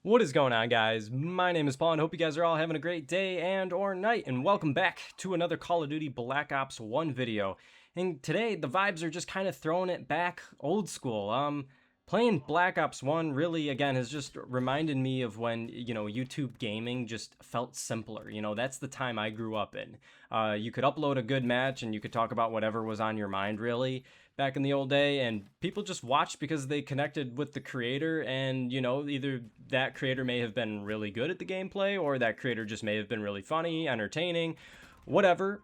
What is going on, guys? My name is Paul and hope you guys are all having a great day and or night, and welcome back to another Call of Duty Black Ops 1 video. And today the vibes are just kind of throwing it back old school. Playing Black Ops 1 really again has just reminded me of when, YouTube gaming just felt simpler. That's the time I grew up in. You could upload a good match and you could talk about whatever was on your mind really back in the old day, and people just watched because they connected with the creator, and either that creator may have been really good at the gameplay or that creator just may have been really funny, entertaining, whatever.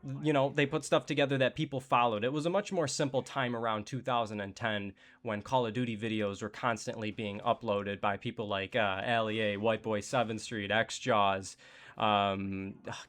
They put stuff together that people followed. It was a much more simple time around 2010 when Call of Duty videos were constantly being uploaded by people like Allie, White Boy 7th Street, XJaws,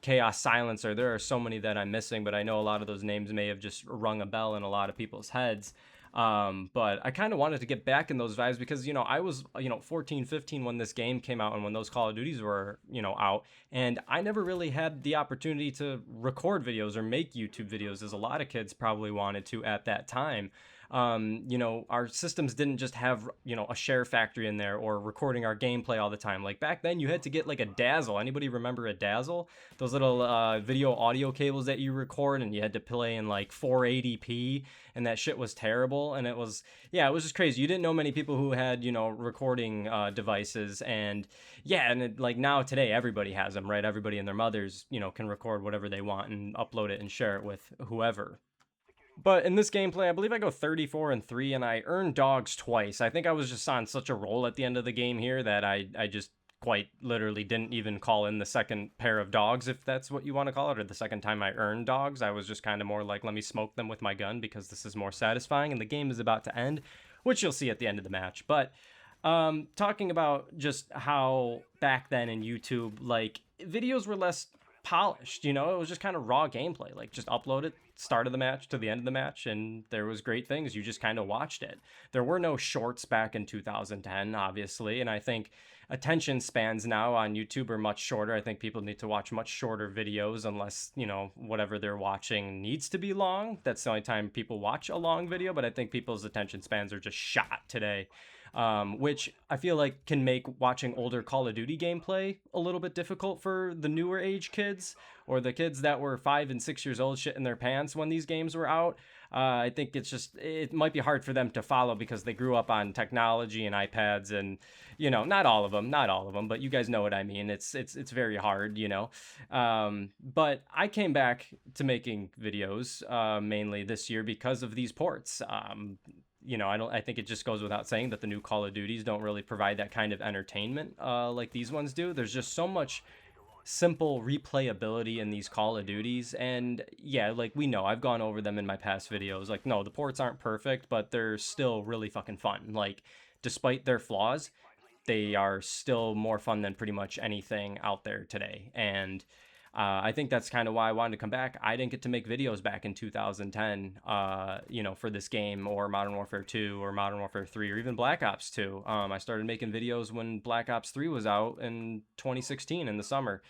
Chaos Silencer. There are so many that I'm missing, but I know a lot of those names may have just rung a bell in a lot of people's heads. But I kind of wanted to get back in those vibes because, I was, 14, 15 when this game came out and when those Call of Duties were, out. And I never really had the opportunity to record videos or make YouTube videos as a lot of kids probably wanted to at that time. Our systems didn't just have, a share factory in there or recording our gameplay all the time. Like back then you had to get like a Dazzle. Anybody remember a Dazzle? Those little video audio cables that you record, and you had to play in like 480p, and that shit was terrible. And it was just crazy. You didn't know many people who had, recording devices. And like now today everybody has them, right? Everybody and their mothers, can record whatever they want and upload it and share it with whoever. But in this gameplay, I believe I go 34-3, and I earned dogs twice. I think I was just on such a roll at the end of the game here that I just quite literally didn't even call in the second pair of dogs, if that's what you want to call it, or the second time I earned dogs. I was just kind of more like, let me smoke them with my gun because this is more satisfying, and the game is about to end, which you'll see at the end of the match. But talking about just how back then in YouTube, like, videos were less polished, it was just kind of raw gameplay. Like, just upload it, start of the match to the end of the match, and there was great things. You just kind of watched it. There were no shorts back in 2010, obviously, and I think attention spans now on YouTube are much shorter. I think people need to watch much shorter videos unless, whatever they're watching needs to be long. That's the only time people watch a long video, but I think people's attention spans are just shot today. Which I feel like can make watching older Call of Duty gameplay a little bit difficult for the newer age kids, or the kids that were 5 and 6 years old shitting their pants when these games were out. I think it might be hard for them to follow because they grew up on technology and iPads, and not all of them, but you guys know what I mean. It's very hard, but I came back to making videos mainly this year because of these ports. I think it just goes without saying that the new Call of Duties don't really provide that kind of entertainment like these ones do. There's just so much simple replayability in these Call of Duties, and like we know, I've gone over them in my past videos. Like, no, the ports aren't perfect, but they're still really fucking fun. Like, despite their flaws, they are still more fun than pretty much anything out there today. And I think that's kind of why I wanted to come back. I didn't get to make videos back in 2010, for this game or Modern Warfare 2 or Modern Warfare 3 or even Black Ops 2. I started making videos when Black Ops 3 was out in 2016 in the summer.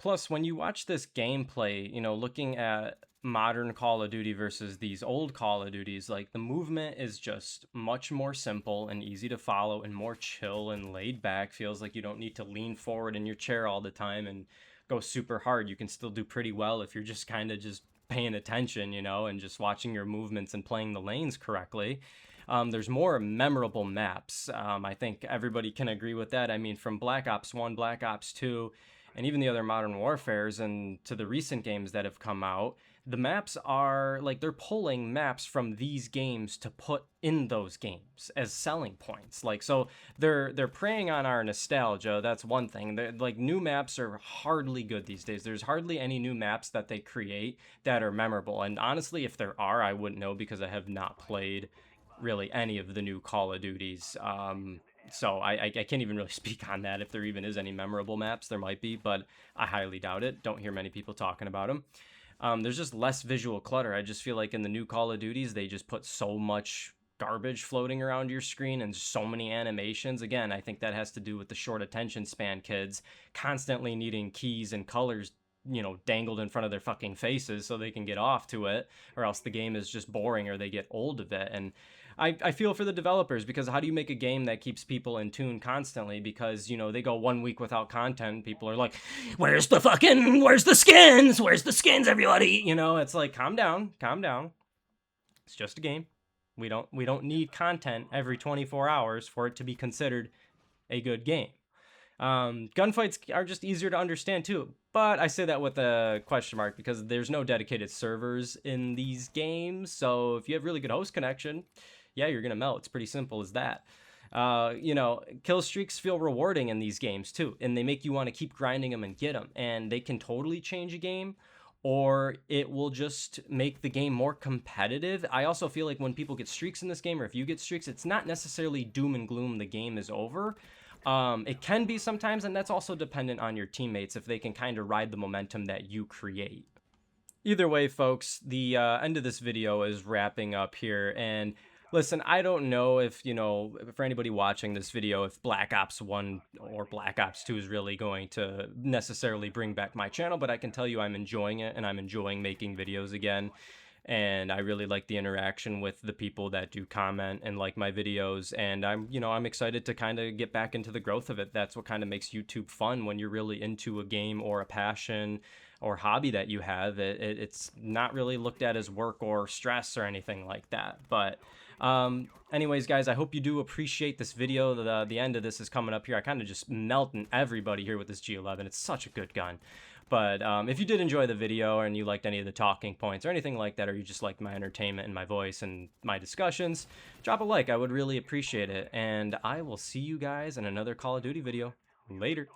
Plus, when you watch this gameplay, looking at modern Call of Duty versus these old Call of Duties, like, the movement is just much more simple and easy to follow and more chill and laid back. Feels like you don't need to lean forward in your chair all the time and go super hard. You can still do pretty well if you're just kind of just paying attention, and just watching your movements and playing the lanes correctly. There's more memorable maps. I think everybody can agree with that. I mean, from Black Ops 1, Black Ops 2, and even the other Modern Warfares, and to the recent games that have come out, the maps are like, they're pulling maps from these games to put in those games as selling points. Like, so they're preying on our nostalgia. That's one thing. Like, new maps are hardly good these days. There's hardly any new maps that they create that are memorable. And honestly, if there are, I wouldn't know because I have not played really any of the new Call of Duties. So I can't even really speak on that. If there even is any memorable maps, there might be, but I highly doubt it. Don't hear many people talking about them. There's just less visual clutter. I just feel like in the new Call of Duties, they just put so much garbage floating around your screen and so many animations. Again, I think that has to do with the short attention span kids constantly needing keys and colors, dangled in front of their fucking faces so they can get off to it, or else the game is just boring or they get old of it. And I feel for the developers, because how do you make a game that keeps people in tune constantly? Because, you know, they go 1 week without content. People are like, where's the skins? Where's the skins, everybody? You know, it's like, calm down, calm down. It's just a game. We don't need content every 24 hours for it to be considered a good game. Gunfights are just easier to understand too, but I say that with a question mark, because there's no dedicated servers in these games. So if you have really good host connection, yeah, you're gonna melt. It's pretty simple as that. You know, kill streaks feel rewarding in these games too, and they make you want to keep grinding them and get them. And they can totally change a game, or it will just make the game more competitive. I also feel like when people get streaks in this game, or if you get streaks, it's not necessarily doom and gloom, the game is over. It can be sometimes, and that's also dependent on your teammates, if they can kind of ride the momentum that you create. Either way, folks, the end of this video is wrapping up here. And listen, I don't know if, you know, for anybody watching this video, if Black Ops 1 or Black Ops 2 is really going to necessarily bring back my channel, but I can tell you I'm enjoying it, and I'm enjoying making videos again. And I really like the interaction with the people that do comment and like my videos, and I'm excited to kind of get back into the growth of it. That's what kind of makes YouTube fun, when you're really into a game or a passion or hobby that you have. It's not really looked at as work or stress or anything like that. But anyways, guys, I hope you do appreciate this video. The end of this is coming up here. I kind of just melting everybody here with this G11. It's such a good gun. But if you did enjoy the video, and you liked any of the talking points or anything like that, or you just liked my entertainment and my voice and my discussions, drop a like. I would really appreciate it. And I will see you guys in another Call of Duty video. Later.